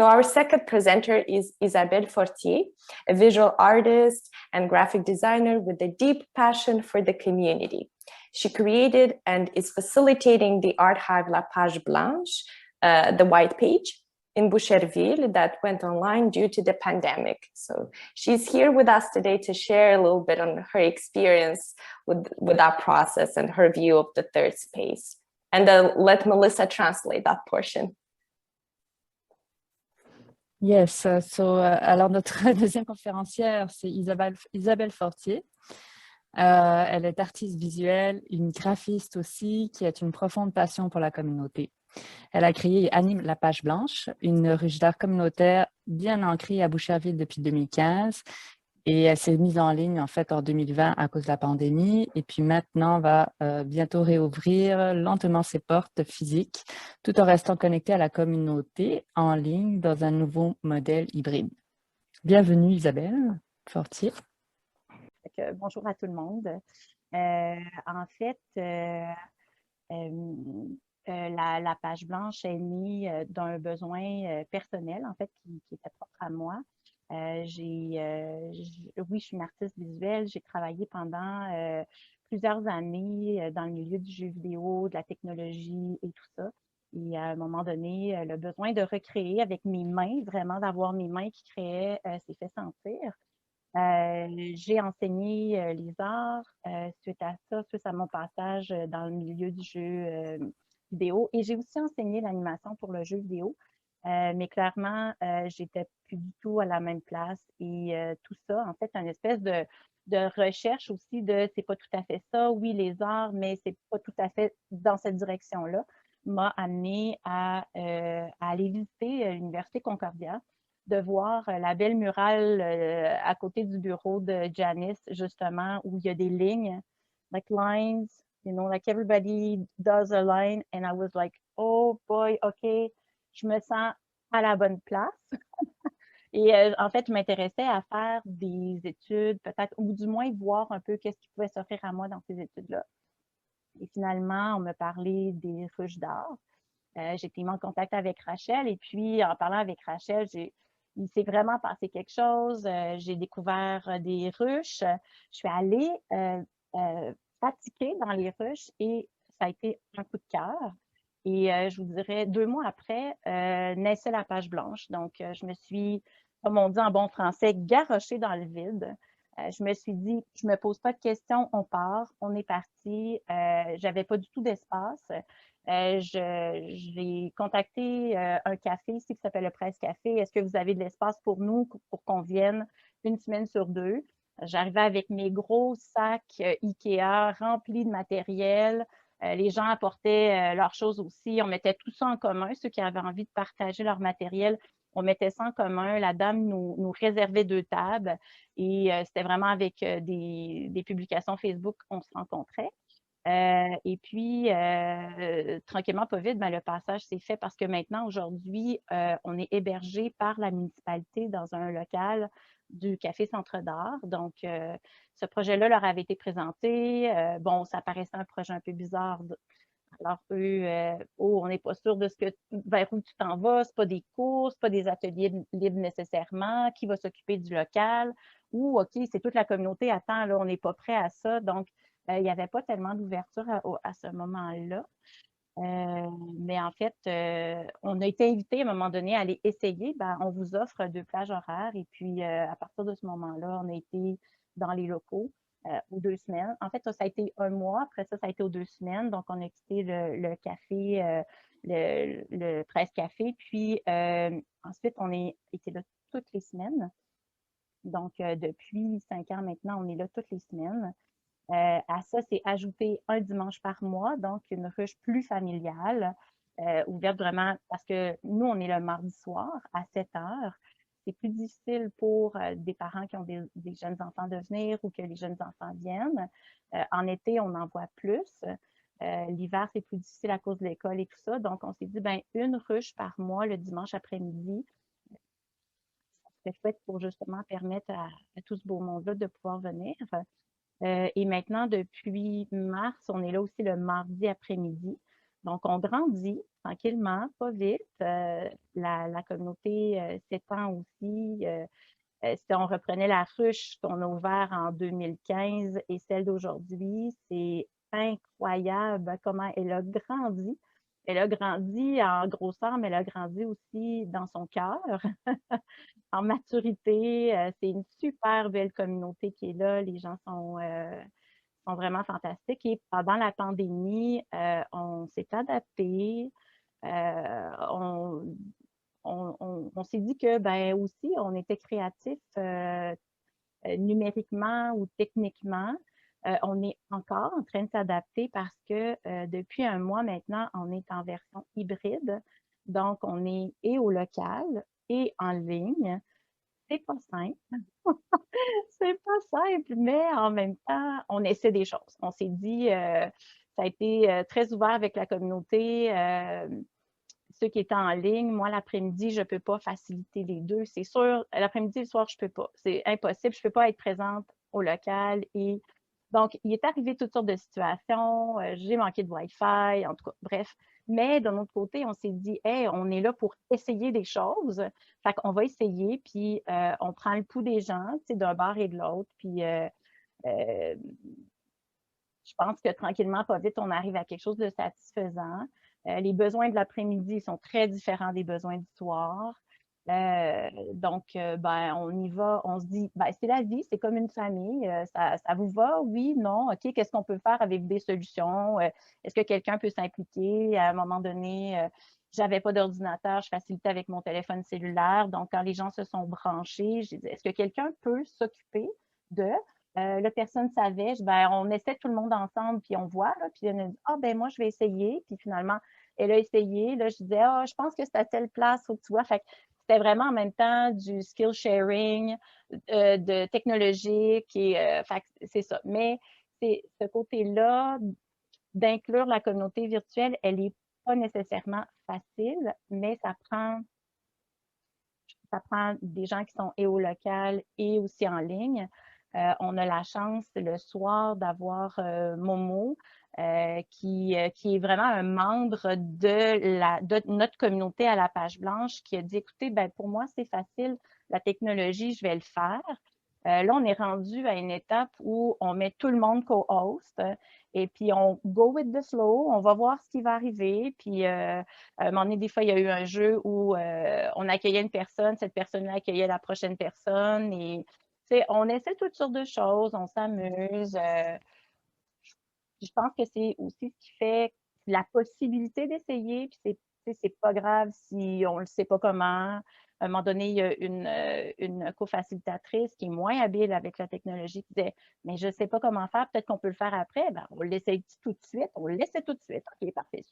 So our second presenter is Isabelle Fortier, a visual artist and graphic designer with a deep passion for the community. She created and is facilitating the art hive La Page Blanche, the white page, in Boucherville that went online due to the pandemic. So she's here with us today to share a little bit on her experience with that process and her view of the third space. And let Melissa translate that portion. Yes, alors notre deuxième conférencière, c'est Isabelle Fortier. Elle est artiste visuelle, une graphiste aussi, qui a une profonde passion pour la communauté. Elle a créé et anime La Page Blanche, une ruche d'art communautaire bien ancrée à Boucherville depuis 2015. Et elle s'est mise en ligne, en fait, en 2020 à cause de la pandémie. Et puis maintenant, va bientôt réouvrir lentement ses portes physiques, tout en restant connectée à la communauté en ligne dans un nouveau modèle hybride. Bienvenue, Isabelle Fortier. Bonjour à tout le monde. En fait, la page blanche est née d'un besoin personnel, en fait, qui était propre à moi. Oui, je suis une artiste visuelle. J'ai travaillé pendant plusieurs années dans le milieu du jeu vidéo, de la technologie et tout ça. Et à un moment donné, le besoin de recréer avec mes mains, vraiment d'avoir mes mains qui créaient, s'est fait sentir. J'ai enseigné les arts suite à mon passage dans le milieu du jeu vidéo. Et j'ai aussi enseigné l'animation pour le jeu vidéo. Mais clairement, j'étais plus du tout à la même place. Et tout ça, en fait, une espèce de recherche aussi c'est pas tout à fait ça. Oui, les arts, mais c'est pas tout à fait dans cette direction-là, m'a amené à aller visiter l'Université Concordia, de voir la belle murale à côté du bureau de Janice, justement, où il y a des lignes, like lines, like everybody does a line. And I was like, oh boy, OK, je me sens à la bonne place. Et en fait, je m'intéressais à faire des études, peut-être, ou du moins voir un peu qu'est-ce qui pouvait s'offrir à moi dans ces études-là. Et finalement, on me parlait des ruches d'art. J'ai été mis en contact avec Rachel, et puis en parlant avec Rachel, il s'est vraiment passé quelque chose. J'ai découvert des ruches. Je suis allée pratiquer dans les ruches et ça a été un coup de cœur. Et je vous dirais, 2 mois après, naissait La Page Blanche. Donc, je me suis, comme on dit en bon français, garochée dans le vide. Je me suis dit, je me pose pas de questions, on part, on est parti. J'avais pas du tout d'espace. J'ai contacté un café ici qui s'appelle le Presse Café. Est-ce que vous avez de l'espace pour nous pour qu'on vienne une semaine sur 2? J'arrivais avec mes gros sacs Ikea remplis de matériel. Les gens apportaient leurs choses aussi. On mettait tout ça en commun. Ceux qui avaient envie de partager leur matériel, on mettait ça en commun. La dame nous réservait 2 tables et c'était vraiment avec des publications Facebook qu'on se rencontrait. Et puis, tranquillement, pas vite, le passage s'est fait parce que maintenant, aujourd'hui, on est hébergé par la municipalité dans un local du Café Centre d'Art. Donc, ce projet-là leur avait été présenté. Bon, ça paraissait un projet un peu bizarre. Alors, eux, on n'est pas sûr de vers où tu t'en vas, c'est pas des cours, c'est pas des ateliers libres nécessairement, qui va s'occuper du local, ou OK, c'est toute la communauté, attends, là, on n'est pas prêt à ça. Donc, il n'y avait pas tellement d'ouverture à ce moment-là. Mais en fait, on a été invités à un moment donné à aller essayer. On vous offre 2 plages horaires. Et puis, à partir de ce moment-là, on a été dans les locaux aux 2 semaines. En fait, ça a été 1 mois. Après ça a été aux 2 semaines. Donc, on a quitté le café, le Presse Café. Puis, ensuite, on a été là toutes les semaines. Donc, depuis 5 ans maintenant, on est là toutes les semaines. À ça, c'est ajouter un dimanche par mois, donc une ruche plus familiale, ouverte vraiment parce que nous, on est le mardi soir à 7 heures. C'est plus difficile pour des parents qui ont des jeunes enfants de venir ou que les jeunes enfants viennent. En été, on en voit plus. L'hiver, c'est plus difficile à cause de l'école et tout ça. Donc, on s'est dit, une ruche par mois le dimanche après-midi, ça serait chouette pour justement permettre à tout ce beau monde-là de pouvoir venir. Et maintenant, depuis mars, on est là aussi le mardi après-midi. Donc, on grandit tranquillement, pas vite. La communauté s'étend aussi. Si on reprenait la ruche qu'on a ouverte en 2015 et celle d'aujourd'hui, c'est incroyable comment elle a grandi. Elle a grandi en grosseur, mais elle a grandi aussi dans son cœur, en maturité. C'est une super belle communauté qui est là. Les gens sont vraiment fantastiques. Et pendant la pandémie, on s'est adapté. On, on s'est dit que ben aussi, on était créatifs numériquement ou techniquement. On est encore en train de s'adapter parce que depuis un mois maintenant, on est en version hybride. Donc, on est et au local et en ligne. C'est pas simple. C'est pas simple, mais en même temps, on essaie des choses. On s'est dit, ça a été très ouvert avec la communauté. Ceux qui étaient en ligne, moi, l'après-midi, je ne peux pas faciliter les deux. C'est sûr, l'après-midi et le soir, je ne peux pas. C'est impossible. Je ne peux pas être présente au local. Et donc, il est arrivé toutes sortes de situations. J'ai manqué de Wi-Fi, en tout cas, bref. Mais d'un autre côté, on s'est dit, hey, on est là pour essayer des choses. Fait qu'on va essayer, puis on prend le pouls des gens, tu sais, d'un bord et de l'autre. Puis euh, je pense que tranquillement, pas vite, on arrive à quelque chose de satisfaisant. Les besoins de l'après-midi sont très différents des besoins du soir. Donc, ben, on y va, on se dit, ben, c'est la vie, c'est comme une famille. Ça vous va? Oui, non? OK, qu'est-ce qu'on peut faire? Avez-vous des solutions? Est-ce que quelqu'un peut s'impliquer? À un moment donné, j'avais pas d'ordinateur, je facilitais avec mon téléphone cellulaire. Donc, quand les gens se sont branchés, j'ai dit, est-ce que quelqu'un peut s'occuper de? Là, personne ne savait. Ben, on essaie tout le monde ensemble, puis on voit. Là, puis on a dit, ah, ben moi, je vais essayer. Puis finalement, elle a essayé. Là, je disais, ah, je pense que c'est à telle place, faut que tu vois. Fait que c'était vraiment en même temps du skill sharing, de technologique. Et, fait que c'est ça. Mais c'est ce côté-là d'inclure la communauté virtuelle, elle n'est pas nécessairement facile, mais ça prend des gens qui sont et au local et aussi en ligne. On a la chance le soir d'avoir Momo, qui est vraiment un membre de notre communauté à la page blanche, qui a dit, écoutez, ben, pour moi, c'est facile, la technologie, je vais le faire. Là, on est rendu à une étape où on met tout le monde co-host et puis on go with the flow, on va voir ce qui va arriver. Puis, à un moment donné, des fois, il y a eu un jeu où on accueillait une personne, cette personne-là accueillait la prochaine personne et on essaie toutes sortes de choses, on s'amuse. Je pense que c'est aussi ce qui fait la possibilité d'essayer, puis c'est pas grave si on ne le sait pas comment. À un moment donné, il y a une co-facilitatrice qui est moins habile avec la technologie qui disait, mais je ne sais pas comment faire, peut-être qu'on peut le faire après. Ben, on l'essaye tout de suite, on le laisse tout de suite. OK, parfait.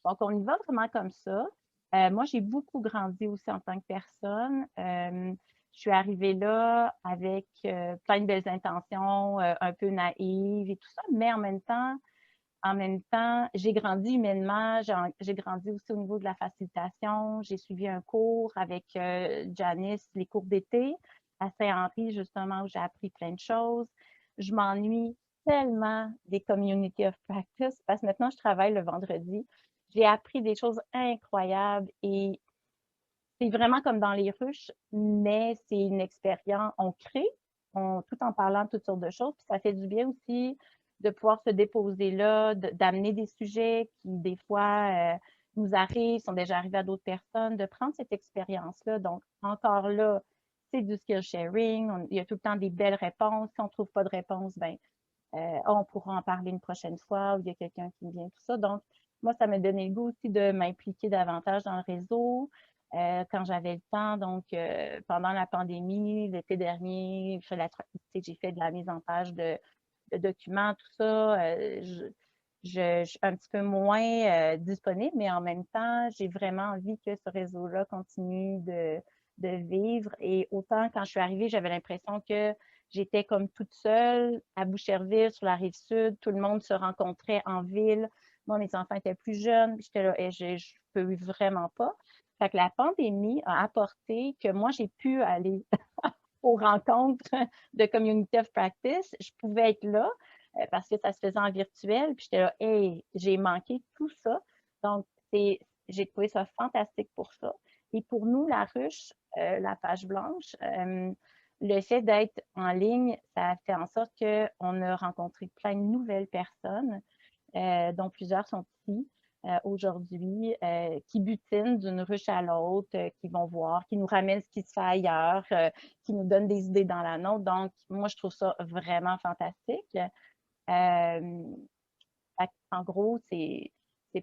Donc, on y va vraiment comme ça. Moi, j'ai beaucoup grandi aussi en tant que personne. Je suis arrivée là avec plein de belles intentions, un peu naïve et tout ça, mais en même temps, j'ai grandi humainement, j'ai grandi aussi au niveau de la facilitation. J'ai suivi un cours avec Janice, les cours d'été à Saint-Henri, justement, où j'ai appris plein de choses. Je m'ennuie tellement des community of practice parce que maintenant, je travaille le vendredi. J'ai appris des choses incroyables et c'est vraiment comme dans les ruches, mais c'est une expérience, on crée, tout en parlant de toutes sortes de choses, puis ça fait du bien aussi de pouvoir se déposer là, d'amener des sujets qui, des fois, nous arrivent, sont déjà arrivés à d'autres personnes, de prendre cette expérience-là. Donc, encore là, c'est du skill sharing, il y a tout le temps des belles réponses. Si on ne trouve pas de réponse, ben, on pourra en parler une prochaine fois, ou il y a quelqu'un qui vient, tout ça. Donc, moi, ça m'a donné le goût aussi de m'impliquer davantage dans le réseau quand j'avais le temps. Donc, pendant la pandémie, l'été dernier, j'ai fait de la mise en page de documents, tout ça. Je suis un petit peu moins disponible, mais en même temps, j'ai vraiment envie que ce réseau-là continue de vivre. Et autant quand je suis arrivée, j'avais l'impression que j'étais comme toute seule à Boucherville, sur la rive sud. Tout le monde se rencontrait en ville. Moi, mes enfants étaient plus jeunes. J'étais là, et je peux vraiment pas. Fait que la pandémie a apporté que moi, j'ai pu aller aux rencontres de Community of Practice. Je pouvais être là parce que ça se faisait en virtuel. Puis j'étais là, hey, j'ai manqué tout ça. Donc, j'ai trouvé ça fantastique pour ça. Et pour nous, la ruche, la page blanche, le fait d'être en ligne, ça a fait en sorte qu'on a rencontré plein de nouvelles personnes, dont plusieurs sont ici aujourd'hui, qui butinent d'une ruche à l'autre, qui vont voir, qui nous ramènent ce qui se fait ailleurs, qui nous donnent des idées dans la nôtre. Donc, moi, je trouve ça vraiment fantastique. En gros, c'est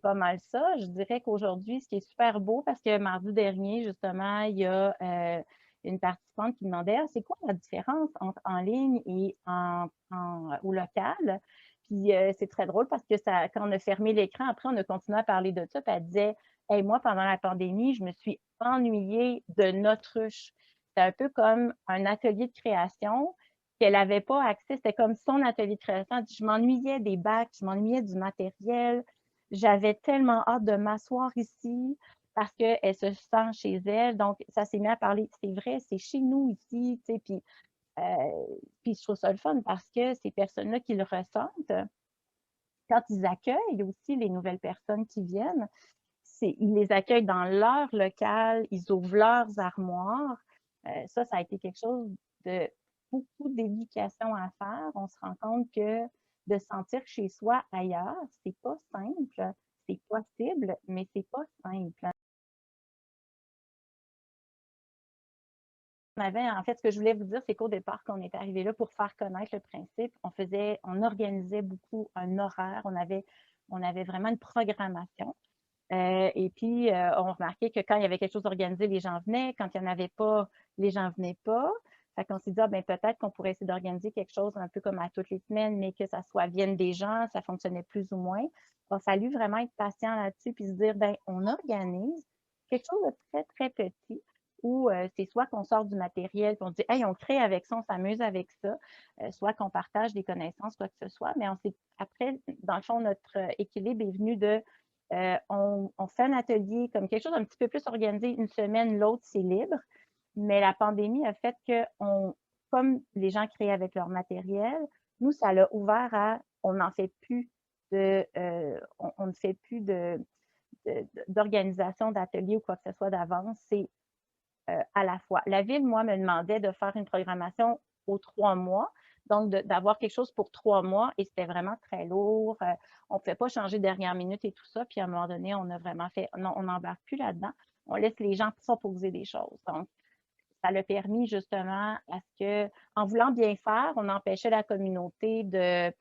pas mal ça. Je dirais qu'aujourd'hui, ce qui est super beau, parce que mardi dernier, justement, il y a une participante qui demandait c'est quoi la différence entre en ligne et au local? Puis c'est très drôle parce que quand on a fermé l'écran, après, on a continué à parler de ça. Puis elle disait hey, moi, pendant la pandémie, je me suis ennuyée de notre ruche. C'est un peu comme un atelier de création qu'elle n'avait pas accès. C'était comme son atelier de création. Elle dit, je m'ennuyais des bacs, je m'ennuyais du matériel. J'avais tellement hâte de m'asseoir ici parce qu'elle se sent chez elle. Donc, ça s'est mis à parler. C'est vrai, c'est chez nous ici. Tu sais, puis je trouve ça le fun parce que ces personnes-là qui le ressentent, quand ils accueillent aussi les nouvelles personnes qui viennent, ils les accueillent dans leur local, ils ouvrent leurs armoires. Ça a été quelque chose de beaucoup d'éducation à faire. On se rend compte que de se sentir chez soi ailleurs, c'est pas simple. C'est possible, mais c'est pas simple. En fait, ce que je voulais vous dire, c'est qu'au départ, quand on est arrivé là pour faire connaître le principe, on organisait beaucoup un horaire, on avait vraiment une programmation. Et puis, on remarquait que quand il y avait quelque chose d'organisé, les gens venaient. Quand il n'y en avait pas, les gens ne venaient pas. Fait qu'on s'est dit, peut-être qu'on pourrait essayer d'organiser quelque chose un peu comme à toutes les semaines, mais que ça vienne des gens, ça fonctionnait plus ou moins. Il a fallu vraiment être patient là-dessus puis se dire, on organise quelque chose de très, très petit où c'est soit qu'on sort du matériel puis on dit, hey, on crée avec ça, on s'amuse avec ça, soit qu'on partage des connaissances, quoi que ce soit. Mais après, dans le fond, notre équilibre est venu de on fait un atelier comme quelque chose d'un petit peu plus organisé une semaine, l'autre, c'est libre. Mais la pandémie a fait que, comme les gens créent avec leur matériel, nous, ça l'a ouvert à, on n'en fait plus on ne fait plus d'organisation d'ateliers ou quoi que ce soit d'avance. C'est à la fois. La ville, moi, me demandait de faire une programmation aux 3 mois, donc d'avoir quelque chose pour 3 mois, et c'était vraiment très lourd. On ne pouvait pas changer dernière minute et tout ça. Puis à un moment donné, on a vraiment fait, non, on n'embarque plus là-dedans. On laisse les gens proposer des choses. Donc, ça l'a permis justement à ce que, en voulant bien faire, on empêchait la communauté de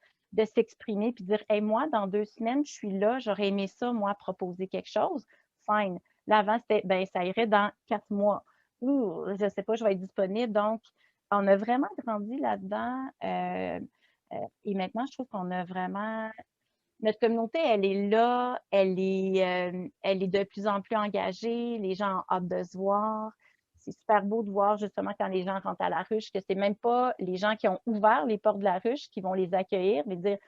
s'exprimer puis de dire hey, moi, dans 2 semaines, je suis là, j'aurais aimé ça, moi, proposer quelque chose. Fine. Là, avant, c'était ça irait dans 4 mois. Ouh, je ne sais pas, je vais être disponible. Donc, on a vraiment grandi là-dedans. Et maintenant, je trouve qu'on a vraiment. Notre communauté, elle est là, elle est de plus en plus engagée, les gens ont hâte de se voir. C'est super beau de voir justement quand les gens rentrent à la ruche que c'est même pas les gens qui ont ouvert les portes de la ruche qui vont les accueillir, mais dire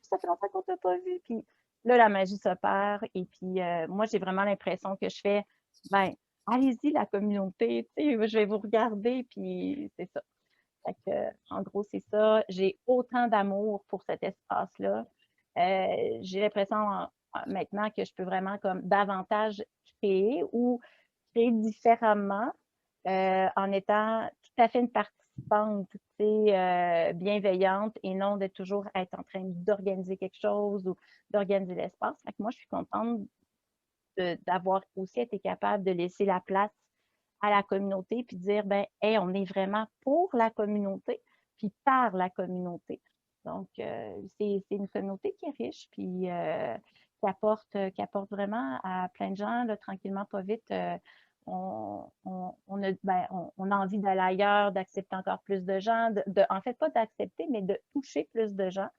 ça fait longtemps qu'on t'a pas vu. Puis là, la magie s'opère. Et puis moi, j'ai vraiment l'impression que je fais allez-y, la communauté, tu sais, je vais vous regarder, puis c'est ça. Fait que, en gros, c'est ça. J'ai autant d'amour pour cet espace-là. J'ai l'impression maintenant que je peux vraiment comme davantage créer ou créer différemment en étant tout à fait une participante, tu sais, bienveillante et non de toujours être en train d'organiser quelque chose ou d'organiser l'espace. Fait que moi, je suis contente d'avoir aussi été capable de laisser la place à la communauté puis dire, hey, on est vraiment pour la communauté puis par la communauté. Donc, c'est une communauté qui est riche puis qui apporte vraiment à plein de gens, là, tranquillement, pas vite. On a envie d'aller ailleurs, d'accepter encore plus de gens, en fait, pas d'accepter, mais de toucher plus de gens.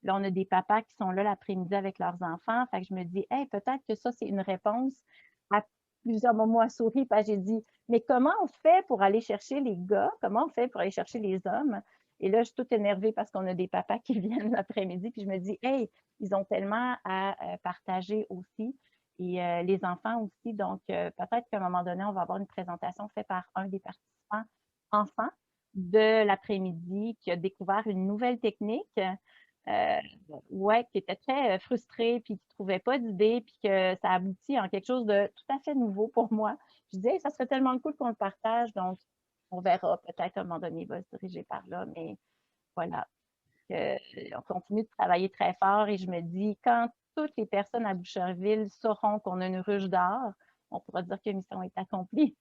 Là, on a des papas qui sont là l'après-midi avec leurs enfants. Fait que je me dis, hey, peut-être que ça, c'est une réponse à plusieurs moments à sourire. Puis j'ai dit, mais comment on fait pour aller chercher les gars? Comment on fait pour aller chercher les hommes? Et là, je suis toute énervée parce qu'on a des papas qui viennent l'après-midi. Puis je me dis, hey, ils ont tellement à partager aussi. Et les enfants aussi. Donc, peut-être qu'à un moment donné, on va avoir une présentation faite par un des participants enfants de l'après-midi qui a découvert une nouvelle technique ouais, qui était très frustré, puis qui ne trouvait pas d'idée, puis que ça aboutit en quelque chose de tout à fait nouveau pour moi. Je disais, hey, ça serait tellement cool qu'on le partage, donc on verra, peut-être à un moment donné, il va se diriger par là, mais voilà. On continue de travailler très fort et je me dis, quand toutes les personnes à Boucherville sauront qu'on a une ruche d'art, on pourra dire que la mission est accomplie.